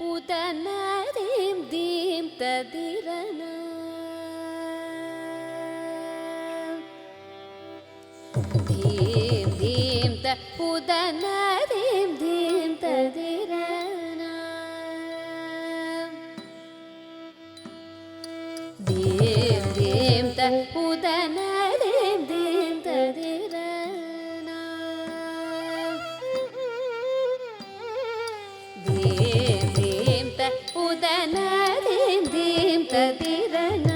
ಉದನ ದೀಂ ದೀಂ ತದಿರನ ದೀಂ ದೀಂ ತ ಉದನ ದೀಂ ದೀಂ ತದಿರನ ದೀಂ ದೀಂ ತ ಉದನ ದೀಂ ದೀಂ ತದಿರನ ದೀಂ ದೀಂ ತ ಉದನ ದೀಂ ದೀಂ ತದಿರನ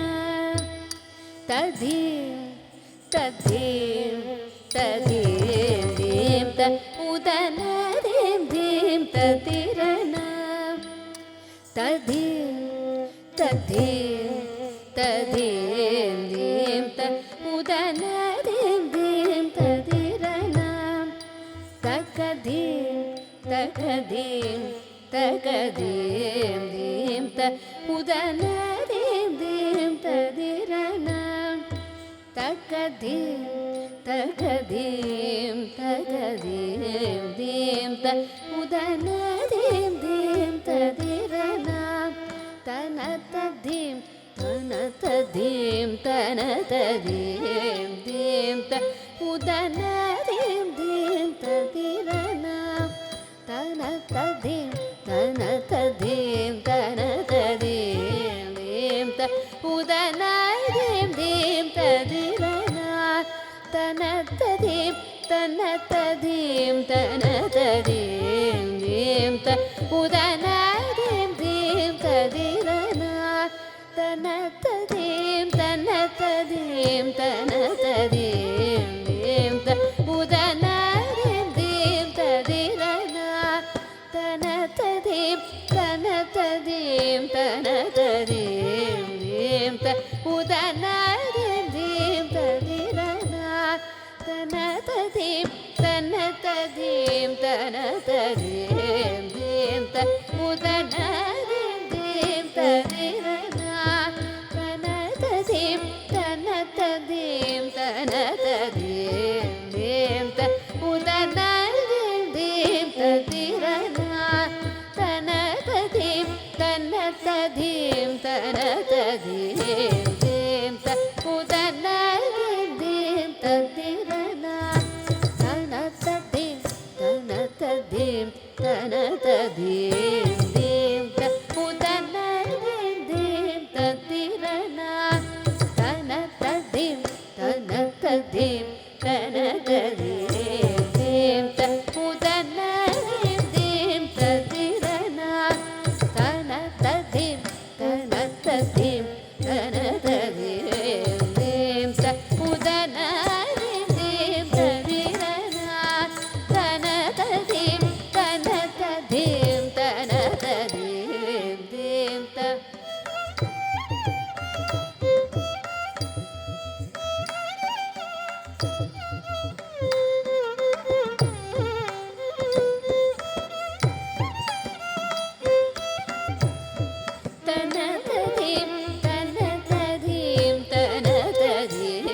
ತದೀಂ ತದೀಂ ತದೀಂ ದೀಂ ತ ಉದನ ದೀಂ ದೀಂ ತದಿರನ ತದೀಂ ತದೀಂ ತದೀಂ ದೀಂ ತ ಉದನ ದೀಂ ದೀಂ ತದಿರನ ತಕದೀಂ ತಕದೀಂ ತಕದೀಂ ದೀಂ ತ ಉದನ ದೀಂ ದೀಂ ತದಿರನ ತಕದೀಂ ತಕದೀಂ ತಕದೀಂ ದೀಂ ತ ಉದನ ದೀಂ ದೀಂ ತದಿರನ ತನ ತದೀಂ ತನ ತದೀಂ ತನ ತದೀಂ ದೀಂ ತ ಉದನ ದೀಂ ದೀಂ ತದಿರನ ತನ ತದೀಂ ತನ ತದೀಂ ತನ ತದೀಂ ದೀಂ ತ ಉದನ ದೀಂ ದೀಂ ತದಿರನ ತನ ತದೀಂ ತನ ತದೀಂ ತನ ತದೀಂ ದೀಂ ತ ಉದನ ದೀಂ ದೀಂ ತದಿರನ ತನ ತದೀಂ ತನ ತದೀಂ ತನ ತದೀಂ ದೀಂ ತ ಉದನ ದೀಂ ದೀಂ ತದಿರನ ತನ ತದೀಂ ತನ ತದೀಂ ತನ ತದೀಂ ದೀಂ ತ ಉದನ ದೀಂ ದೀಂ ತದಿರನ ತನ ತದೀಂ ತನ ತದೀಂ ತನ ತದೀಂ ದೀಂ ತ ಉದನ ದೀಂ ದೀಂ ತದಿರನ ತನ ತದೀಂ ತನ ತದೀಂ ತನ ತದೀಂ ದೀಂ ತ ಉದನ ದೀಂ ದೀಂ ತದಿರನ ತನ ತದೀಂ ತನ ತದೀಂ ತನ ತದೀಂ ದೀಂ ತ ಉದನ ದೀಂ ದೀಂ ತದಿರನ ತನ ತದೀಂ ತನ ತದೀಂ ತನ ತದೀಂ ದೀಂ ತ ಉದನ ದೀಂ ದೀಂ ತದಿರನ ತನ ತದೀಂ ತನ ತದೀಂ ತನ ತದೀಂ ದೀಂ ತ ಉದನ ದೀಂ ದೀಂ ತದಿರನ ತನ ತದೀಂ ತನ ತದೀಂ ತನ ತದೀಂ ದೀಂ ತ ಉದನ ದೀಂ ದೀಂ ತದಿರನ ತನ ತದೀಂ ತನ ತದೀಂ ತನ ತದೀಂ ದೀಂ ತ ತನ ತದೀಂ ತನ ತದೀಂ ತನ ತದೀಂ ದೀಂ ತ ಉದನ ದೀಂ ದೀಂ ತದಿರನ ತನ ತದೀಂ ತನ ತದೀಂ ತನ ತದೀಂ ದೀಂ ತ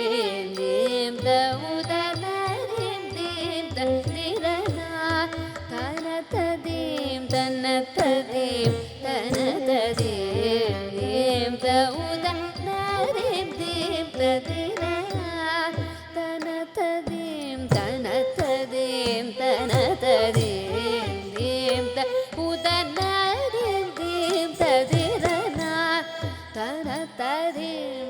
ಉದನ ದೀಂ ದೀಂ ತದಿರನ ತನ ತದೀಂ ತನ ತದೀಂ ತನ ತದೀಂ ದೀಂ ತ ಉದನ ದೀಂ ದೀಂ ತದಿರನ ತನ ತದೀಂ ತನ ತದೀಂ ತನ ತದೀಂ ದೀಂ ತ ಉದನ ದೀಂ ದೀಂ ತದಿರನ ತನ ತದೀಂ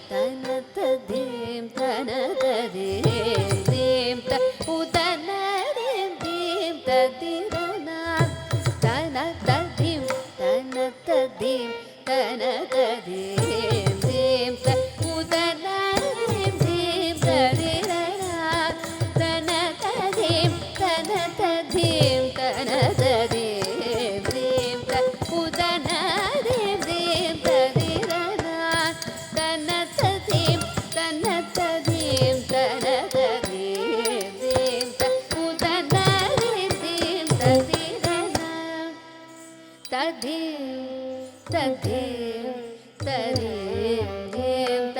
ತನ ತದೀಂ ತನ ತದೀಂ ದೀಂ ತ ಉದನ ದೀಂ ದೀಂ ತದಿರನ ತನ ತದೀಂ ತನ ತದೀಂ ತನ ತದೀಂ ದೀಂ ತ ಉದನ ದೀಂ ದೀಂ ತದಿರನ ತನ ತದೀಂ ತನ ತದೀಂ ತನ ತದೀಂ ದೀಂ ತ ಉದನ ದೀಂ ದೀಂ ತದಿರನ ತನ ತದೀಂ ತನ ತದೀಂ ತನ ತದೀಂ ದೀಂ ತ ಉದನ ದೀಂ ದೀಂ ತದಿರನ ತದೀಂ ತದೀಂ ತದೀಂ ದೀಂ ತ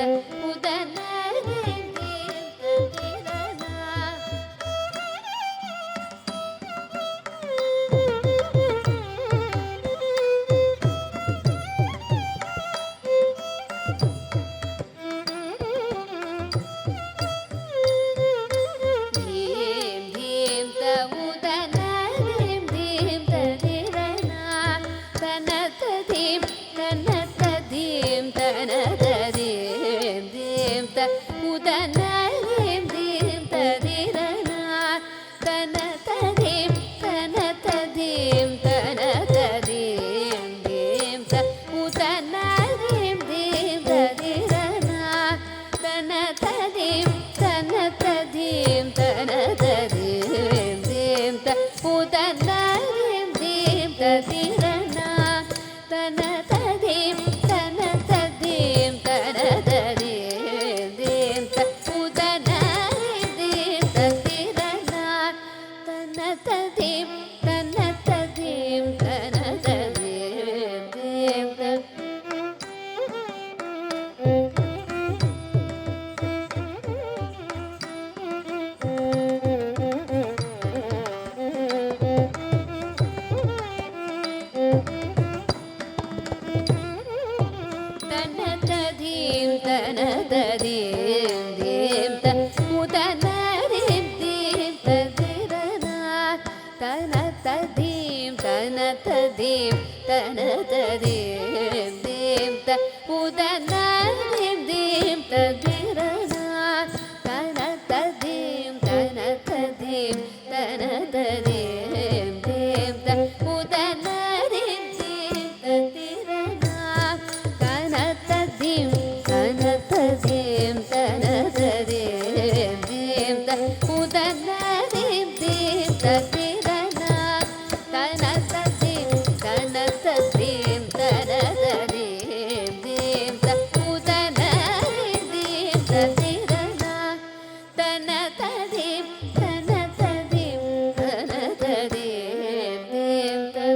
தன ததீம் தீம் த உதனதீம் தீம் ததிரனா தன ததீம் தன ததீம் தன ததீம் தீம் த உதனதீம் தீம் ததிரனா தன ததீம் தன ததீம் தன ததீம் தீம் த தனததீம் தனததீம் தீம் த உதனதீம் தீம் ததிரனா தனததீம் தனததீம் தனததீம் தீம் த உதனதீம் தீம் ததிரனா தனததீம் தனததீம் தனததீம் தீம் த உதனதீம் தீம் ததிரனா தனததீம் தனததீம் தனததீம் தீம் த உதனதீம் தீம் ததிரனா தனததீம் தனததீம் தனததீம் தீம் த உதனதீம் தீம் ததிரனா தனததீம் தனததீம் தனததீம் தீம் த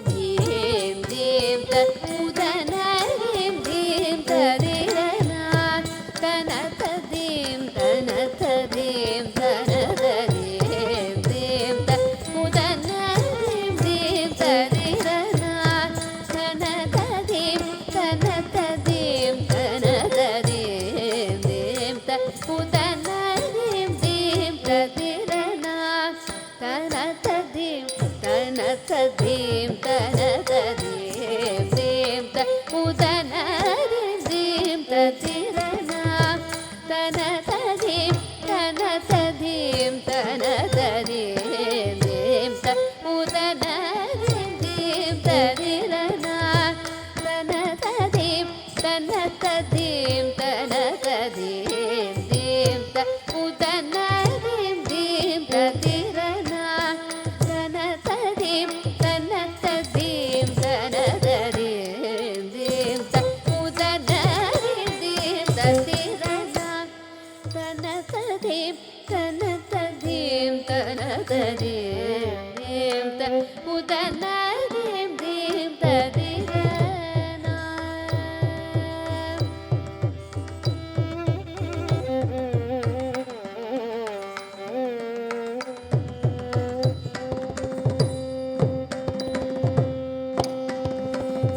தீம் தீம் த உதனதீம் தீம் ததிரனா தனததீம் தனததீம் தனததீம் தீம் த உதனதீம் தீம் ததிரனா தனததீம் தனததீம் தனததீம் தீம் த உதனதீம் தீம் ததிரனா தனததீம் தனததீம் தனததீம் தீம் த உதனதீம் தீம் ததிரனா தனததீம் தனததீம் தனததீம் தீம் த உதனதீம் தீம் ததிரனா தனததீம் தனததீம் தனததீம் தீம் த உதனதீம் தீம் ததிரனா தனததீம் தனததீம் தனததீம் தீம் த உதனதீம் தீம் ததிரனா தனததீம் தனததீம் தனததீம் தீம் த உதனதீம் தீம் ததிரனா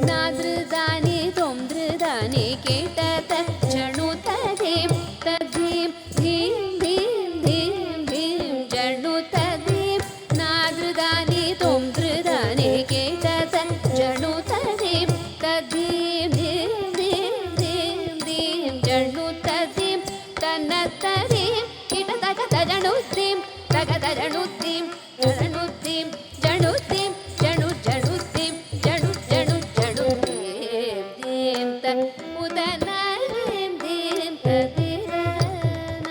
ನಾದೃದಾನಿ ತೊಂದೃದಾನಿ ಕೀಟತ ಜಣುತದೀಂ ತದೀಂ ಧೀಂ ಧೀಂ ಧೀಂ ಧೀಂ ಜಣುತದೀಂ ನಾದೃದಾನಿ ತೊಂದೃದಾನಿ ಕೀಟತ ಜಣುತದೀಂ ತದೀಂ ಧೀಂ ಧೀಂ ಧೀಂ ಧೀಂ ಜಣುತದೀಂ ತನ್ನತದೀಂ ಕೀಟತಕ ಜಣುತ್ತೀಂ ತಗದ ಜಣುತ್ತೀಂ ಜಣುತ್ತೀಂ ಜಣುತ್ತೀಂ ಜಣು ಜಣುತ್ತೀಂ ಜಣು ಜಣು ಜಣುತ್ತೀಂ ಧೀಂ ತ ಉದನದೀಂ ಧೀಂ ತದಿರನ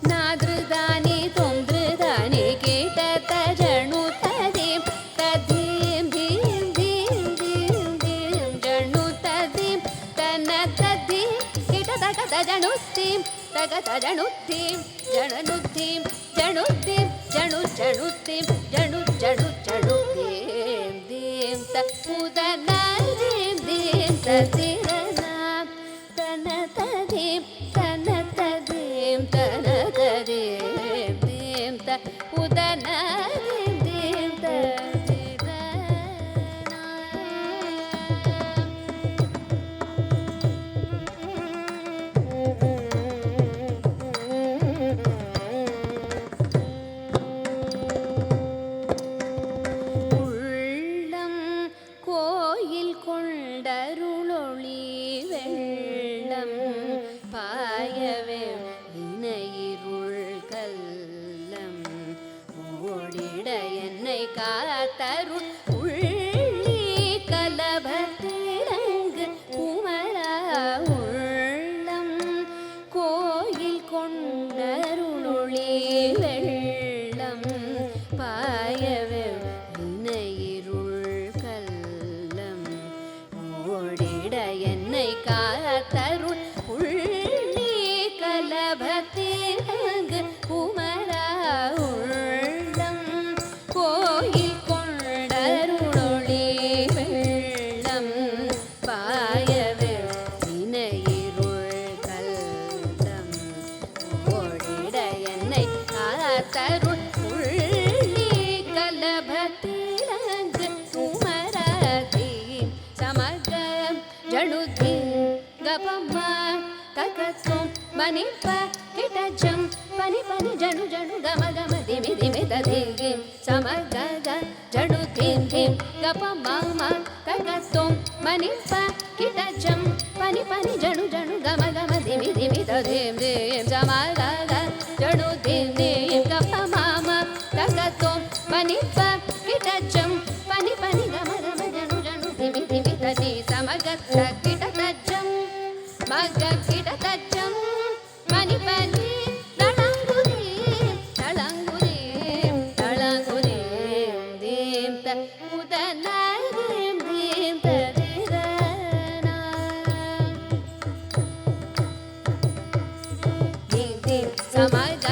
ನಾದೃದಾನಿ ತೊಂದೃದಾನಿ ಕೀಟತ ಜಣುತದೀಂ ತದೀಂ ಧೀಂ ಧೀಂ ಧೀಂ ಧೀಂ ಜಣುತದೀಂ ತನ್ನತದೀಂ ಕೀಟತಕ ಜಣುತ್ತೀಂ ತಗದ ಜಣುತ್ತೀಂ ಜಣನುತ್ತೀಂ ಜಣುತ್ತೀಂ ಜಣು ಜಣುತ್ತೀಂ ಜಣು ಜಣು ಜಣುತ್ತೀಂ ಧೀಂ ತ ಉದನದೀಂ ಧೀಂ ತದಿರನ ತನತದೀಂ ತನತದೀಂ ತನತದೀಂ ಧೀಂ ತ ಉದನದೀಂ ಧೀಂ ತದಿರನ உள்ளம் கோயில் கொண்டருளோ கலபத்தீரருளி வெள்ளம் பாயவே இணையிருள் கல்லம் ஓடிட என்னை காத்தருள் உள்ளி கலபத்திரங்கு குமரா உள்ளம் கோயில் கொண்டருளொளி வெள்ளம் பாயவே இணையிருள் கல்லம் ஓடிட என்னை காத்தருள் உள்ளி கலபத்திரங்கு குமரா உள்ளம் கோயில் கொண்டருளொளி வெள்ளம் பாயவே இணையிருள் கல்லம் ஓடிட என்னை காத்தருள் உள்ளி கலபத்திரங்கு குமரதி சமக ஜனுதி கபம்மா தகத்தும் மணிப்ப கிட்டஜம் பனி பனி ஜனு ஜனு கம கம திமி திமி ததிகி சமக ஜனு திம் திம் கபம்மா தகத்தும் மணிப்ப கிட்டஜம் பனி பனி ஜனு ஜனு கம கம திமி திமி ததிம் திம் சமக ஜனு திம் திம் கபம்மா தகத்தும் மணிப்ப கிட்டஜம் பனி பனி கம கம ஜனு ஜனு திமி திமி ததி சமக கிட்டஜம் மக கிட்டஜம் மணி பனி தளங்குதி தளங்குதி தளங்குதி தீம் த உதன தீம் தீம் ததிரனா தீம் தீம் சமக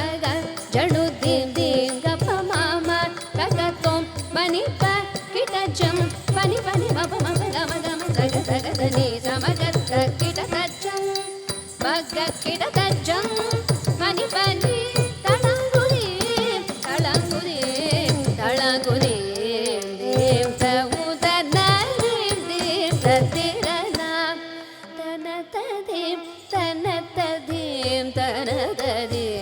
ஜனு தீம் தீம் கபமாமா தகத்தோம் மணி ப கிட்டஜம் பனி பனி மப மப கம கம தக தக தனி சமக கிட்டஜம் மக கிட்டஜம் மணி பனி தளங்குதி தளங்குதி தளங்குதி தீம் த உதன தீம் தீம் ததிரனா தன ததீம் தன ததீம் தன ததீம்